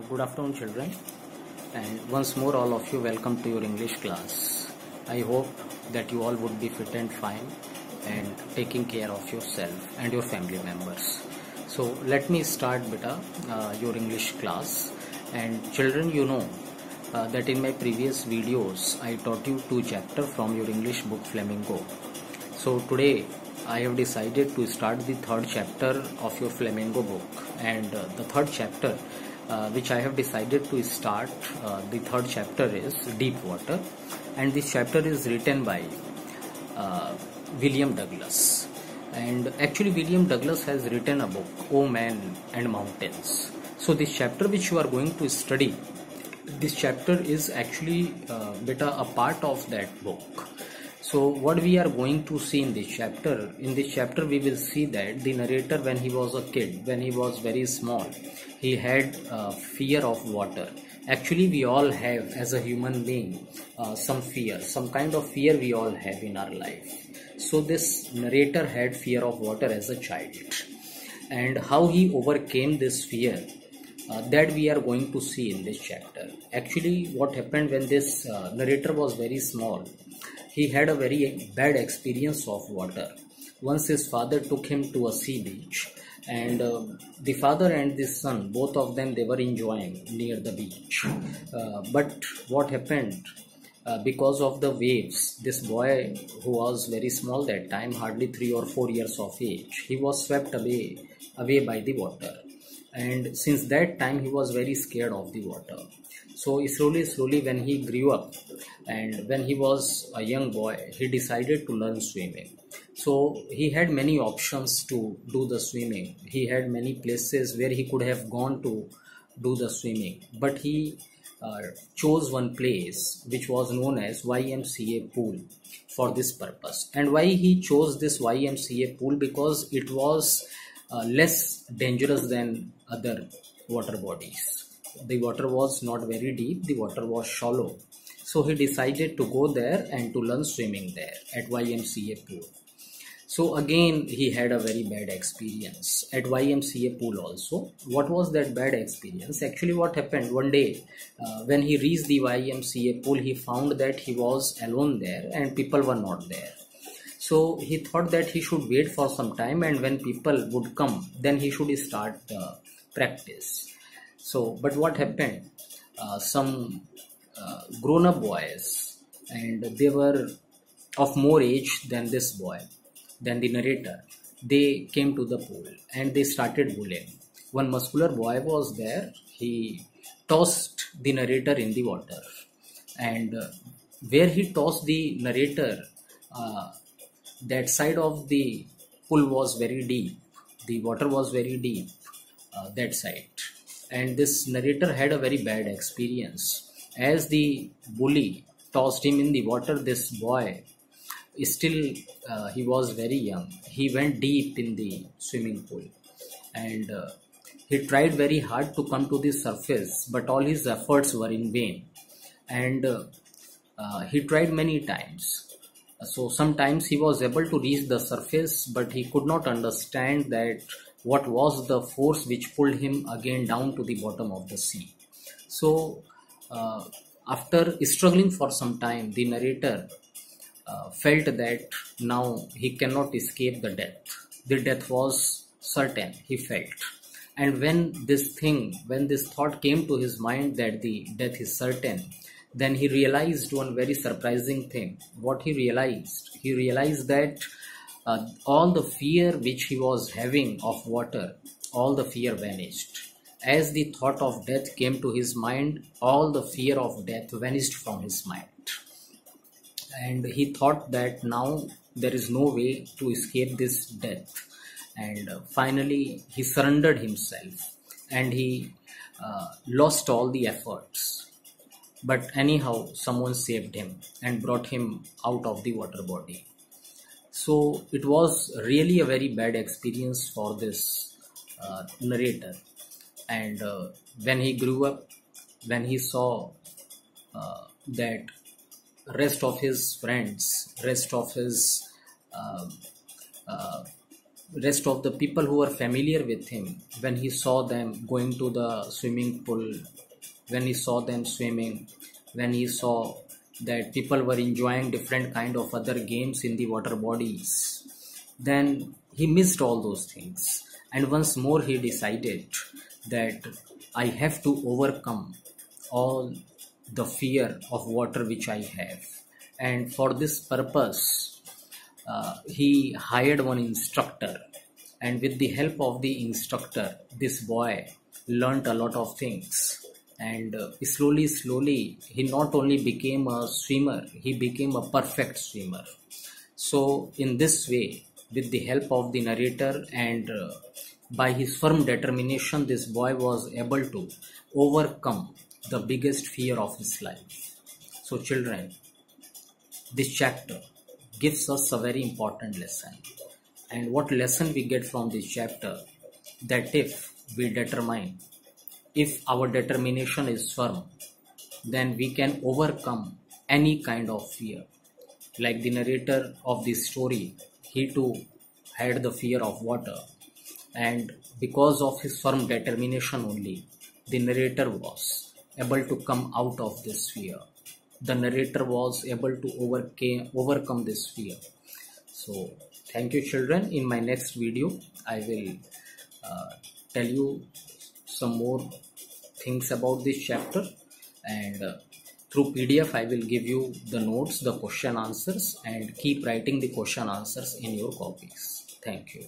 Good afternoon, children, and once more, all of you, welcome to your English class. I hope that you all would be fit and fine and taking care of yourself and your family members. So, let me start, beta, your English class. And, children, you know that in my previous videos, I taught you 2 chapters from your English book Flamingo. So, today, I have decided to start the 3rd chapter of your Flamingo book, and the 3rd chapter which I have decided to start, the 3rd chapter is Deep Water, and this chapter is written by William Douglas. And actually William Douglas has written a book, O Man and Mountains. So this chapter which you are going to study, this chapter is actually a part of that book. So what we are going to see in this chapter we will see that the narrator, when he was a kid, when he was very small, he had fear of water. Actually we all have, as a human being, some fear, some kind of fear we all have in our life. So this narrator had fear of water as a child, and how he overcame this fear, that we are going to see in this chapter. Actually what happened when this narrator was very small, he had a very bad experience of water. Once his father took him to a sea beach, and the father and the son, both of them, they were enjoying near the beach. But what happened, because of the waves, this boy, who was very small that time, hardly 3 or 4 years of age, he was swept away by the water. And since that time he was very scared of the water. So slowly when he grew up, and when he was a young boy, he decided to learn swimming. So he had many options to do the swimming. He had many places where he could have gone to do the swimming, but he chose one place which was known as YMCA pool for this purpose. And why he chose this YMCA pool? Because it was less dangerous than other water bodies. The water was not very deep, the water was shallow. So he decided to go there and to learn swimming there at YMCA pool. So again he had a very bad experience at YMCA pool also. What was that bad experience? Actually what happened, one day when he reached the YMCA pool, he found that he was alone there and people were not there. So he thought that he should wait for some time, and when people would come, then he should start practice. So, but what happened? Some grown-up boys, and they were of more age than this boy, than the narrator. They came to the pool and they started bullying. One muscular boy was there. He tossed the narrator in the water, and where he tossed the narrator, that side of the pool was very deep. The water was very deep, that side. And this narrator had a very bad experience. As the bully tossed him in the water, this boy, still he was very young. He went deep in the swimming pool, and he tried very hard to come to the surface, but all his efforts were in vain. And he tried many times. So sometimes he was able to reach the surface, but he could not understand that what was the force which pulled him again down to the bottom of the sea. So after struggling for some time, the narrator felt that now he cannot escape the death. The death was certain, he felt. And when this thought came to his mind that the death is certain, then he realized one very surprising thing. What he realized? He realized that all the fear which he was having of water, all the fear vanished. As the thought of death came to his mind, all the fear of death vanished from his mind. And he thought that now there is no way to escape this death. And finally he surrendered himself, and he lost all the efforts. But anyhow, someone saved him and brought him out of the water body. So it was really a very bad experience for this narrator. And when he grew up, when he saw that rest of his friends, rest of his rest of the people who were familiar with him, when he saw them going to the swimming pool, when he saw them swimming, when he saw that people were enjoying different kind of other games in the water bodies, then he missed all those things. And once more he decided that I have to overcome all the fear of water which I have. And for this purpose, he hired one instructor, and with the help of the instructor, this boy learnt a lot of things. And slowly, he not only became a swimmer, he became a perfect swimmer. So, in this way, with the help of the narrator and by his firm determination, this boy was able to overcome the biggest fear of his life. So, children, this chapter gives us a very important lesson. And what lesson we get from this chapter? That if we determine, if our determination is firm, then we can overcome any kind of fear. Like the narrator of this story, he too had the fear of water, and because of his firm determination only, the narrator was able to come out of this fear. The narrator was able to overcome this fear. So thank you, children. In my next video, I will tell you some more things about this chapter, and through PDF I will give you the notes, the question answers, and keep writing the question answers in your copies. Thank you.